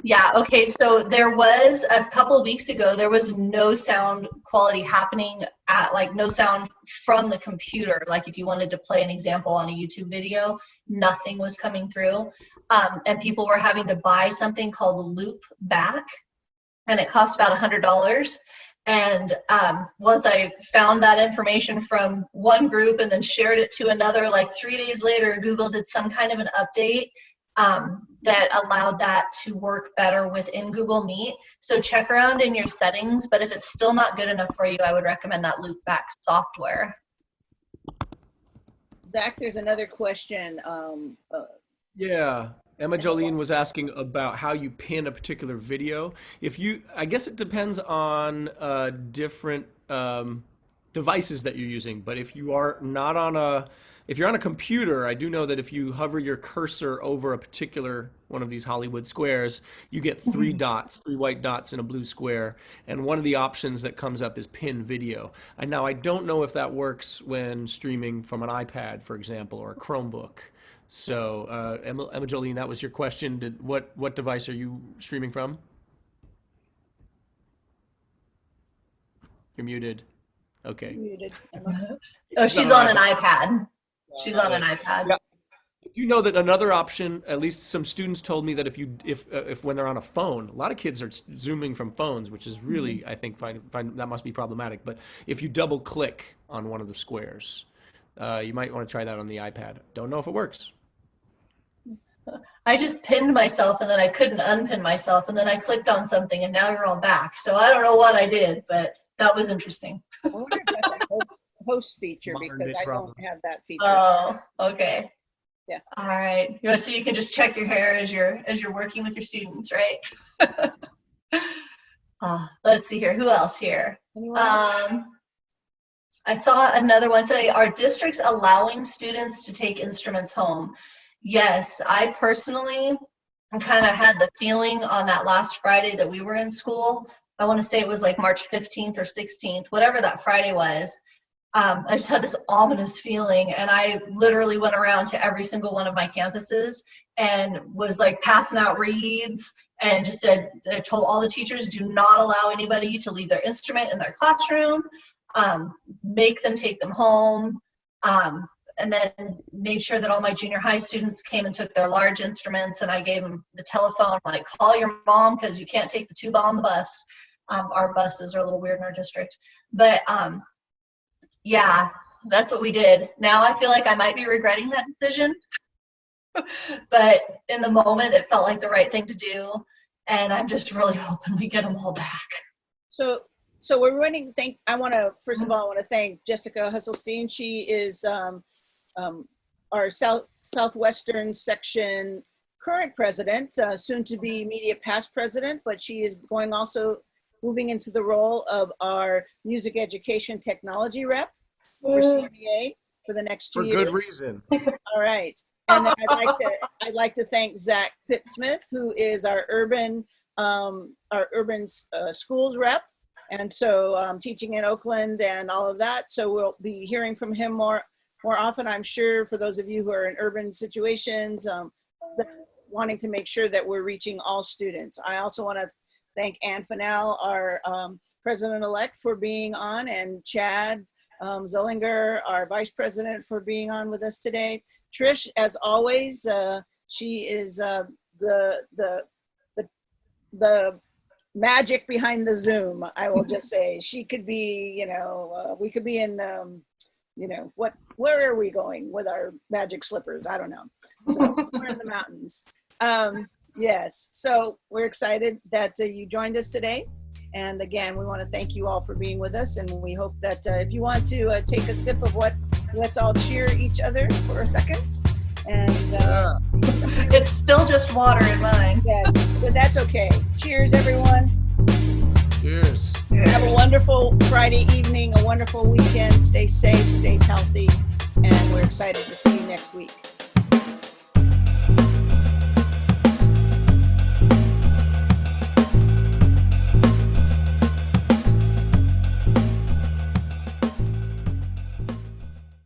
Yeah, okay, so there was a couple of weeks ago, there was no sound quality happening at, like, no sound from the computer. Like if you wanted to play an example on a YouTube video, nothing was coming through. And people were having to buy something called Loop Back, and it cost about $100. And once I found that information from one group and then shared it to another, like 3 days later, Google did some kind of an update that allowed that to work better within Google Meet. So check around in your settings, but if it's still not good enough for you, I would recommend that Loopback software. Zach, there's another question. Yeah. Emma Jolene was asking about how you pin a particular video. I guess it depends on different devices that you're using. But if you are not on if you're on a computer, I do know that if you hover your cursor over a particular one of these Hollywood squares, you get three white dots in a blue square. And one of the options that comes up is pin video. And now I don't know if that works when streaming from an iPad, for example, or a Chromebook. So, Emma Jolene, that was your question. What device are you streaming from? You're muted. Okay. Muted. Oh, she's on an iPad. She's on an iPad. Yeah. Do you know that another option, at least some students told me that if when they're on a phone, a lot of kids are zooming from phones, which is really, I think, find that must be problematic. But if you double click on one of the squares, you might want to try that on the iPad. Don't know if it works. I just pinned myself and then I couldn't unpin myself and then I clicked on something and now you're all back. So I don't know what I did, but that was interesting. I wonder if that's a host feature because I don't have that feature. Oh, okay. Yeah. All right. So you can just check your hair as you're working with your students, right? Let's see here. Who else here? Anyone? I saw another one say, are districts allowing students to take instruments home? Yes, I personally kind of had the feeling on that last Friday that we were in school. I want to say it was like March 15th or 16th, whatever that Friday was. I just had this ominous feeling, and I literally went around to every single one of my campuses and was like passing out reeds and just I told all the teachers, do not allow anybody to leave their instrument in their classroom, make them take them home, and then made sure that all my junior high students came and took their large instruments, and I gave them the telephone, like, call your mom because you can't take the tuba on the bus. Our buses are a little weird in our district, but yeah, that's what we did. Now I feel like I might be regretting that decision, but in the moment it felt like the right thing to do, and I'm just really hoping we get them all back. So we're running. I want to first of all, I want to thank Jessica Husselstein. She is our Southwestern section current president, soon to be media past president, but she is moving into the role of our music education technology rep for CMEA for the next 2 years. For good reason. All right. And then I'd like to thank Zack Pitt-Smith, who is our urban schools rep. And so teaching in Oakland and all of that. So we'll be hearing from him more often, I'm sure, for those of you who are in urban situations, wanting to make sure that we're reaching all students. I also want to thank Ann Fennell, our president-elect, for being on, and Chad Zollinger, our vice president, for being on with us today. Trish, as always, she is the magic behind the Zoom. I will just say she could be, we could be in, where are we going with our magic slippers? I don't know. So we're in the mountains. Yes, so we're excited that you joined us today. And again, we want to thank you all for being with us. And we hope that if you want to take a sip of let's all cheer each other for a second. And it's still just water in mine. Yes, but that's okay. Cheers, everyone. Cheers. Have a wonderful Friday evening, a wonderful weekend. Stay safe, stay healthy, and we're excited to see you next week.